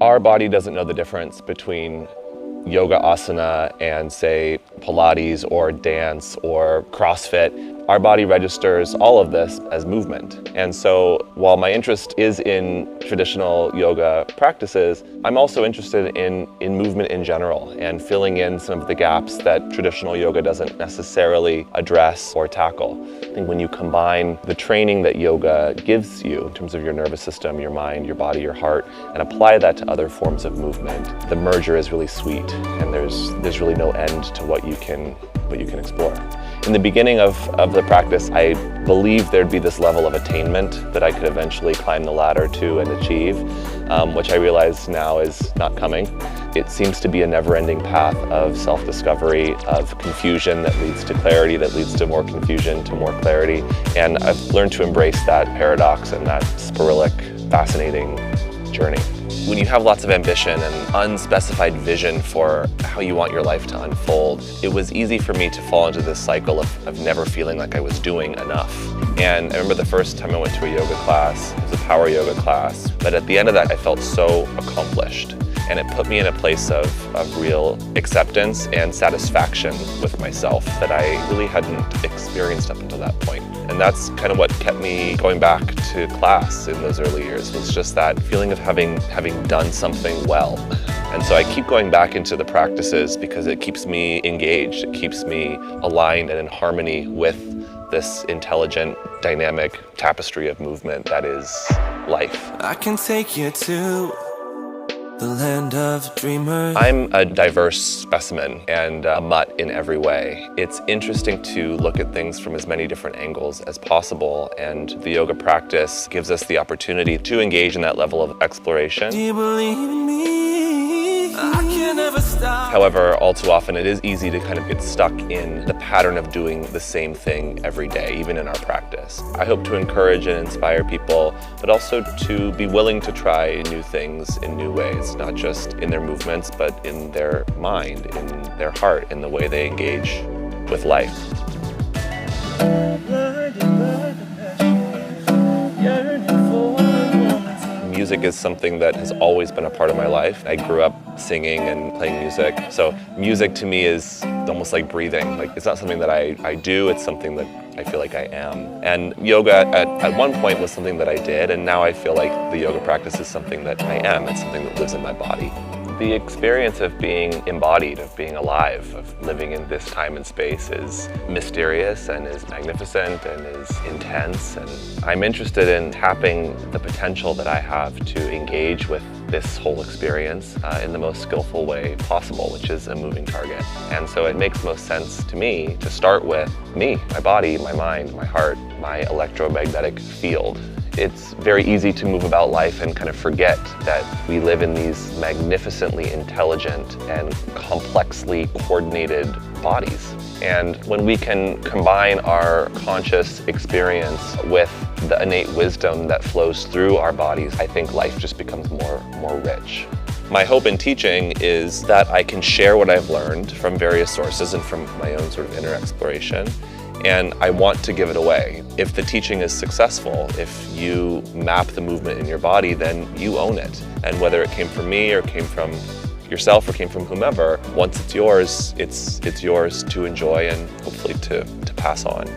Our body doesn't know the difference between yoga asana and say Pilates or dance or CrossFit. Our body registers all of this as movement. And so while my interest is in traditional yoga practices, I'm also interested in movement in general and filling in some of the gaps that traditional yoga doesn't necessarily address or tackle. I think when you combine the training that yoga gives you in terms of your nervous system, your mind, your body, your heart, and apply that to other forms of movement, the merger is really sweet, and there's really no end to what you can explore. In the beginning of the practice, I believed there'd be this level of attainment that I could eventually climb the ladder to and achieve, which I realize now is not coming. It seems to be a never-ending path of self-discovery, of confusion that leads to clarity, that leads to more confusion, to more clarity. And I've learned to embrace that paradox and that sporadic, fascinating journey. When you have lots of ambition and unspecified vision for how you want your life to unfold, it was easy for me to fall into this cycle of never feeling like I was doing enough. And I remember the first time I went to a yoga class, it was a power yoga class, but at the end of that I felt so accomplished. And it put me in a place of real acceptance and satisfaction with myself that I really hadn't experienced up until that point. And that's kind of what kept me going back to class in those early years, was just that feeling of having done something well. And so I keep going back into the practices because it keeps me engaged, it keeps me aligned and in harmony with this intelligent, dynamic tapestry of movement that is life. I can take you to the land of dreamers. I'm a diverse specimen and a mutt in every way. It's interesting to look at things from as many different angles as possible, and the yoga practice gives us the opportunity to engage in that level of exploration. Do you believe in me? I can never stop. However, all too often it is easy to kind of get stuck in the pattern of doing the same thing every day, even in our practice. I hope to encourage and inspire people, but also to be willing to try new things in new ways, not just in their movements, but in their mind, in their heart, in the way they engage with life. Music is something that has always been a part of my life. I grew up singing and playing music. So music to me is almost like breathing. Like, it's not something that I do, it's something that I feel like I am. And yoga at one point was something that I did, and now I feel like the yoga practice is something that I am. It's something that lives in my body. The experience of being embodied, of being alive, of living in this time and space is mysterious and is magnificent and is intense. And I'm interested in tapping the potential that I have to engage with this whole experience in the most skillful way possible, which is a moving target. And so it makes most sense to me to start with me, my body, my mind, my heart, my electromagnetic field. It's very easy to move about life and kind of forget that we live in these magnificently intelligent and complexly coordinated bodies. And when we can combine our conscious experience with the innate wisdom that flows through our bodies, I think life just becomes more rich. My hope in teaching is that I can share what I've learned from various sources and from my own sort of inner exploration. And I want to give it away. If the teaching is successful, if you map the movement in your body, then you own it. And whether it came from me or came from yourself or came from whomever, once it's yours to enjoy and hopefully to pass on.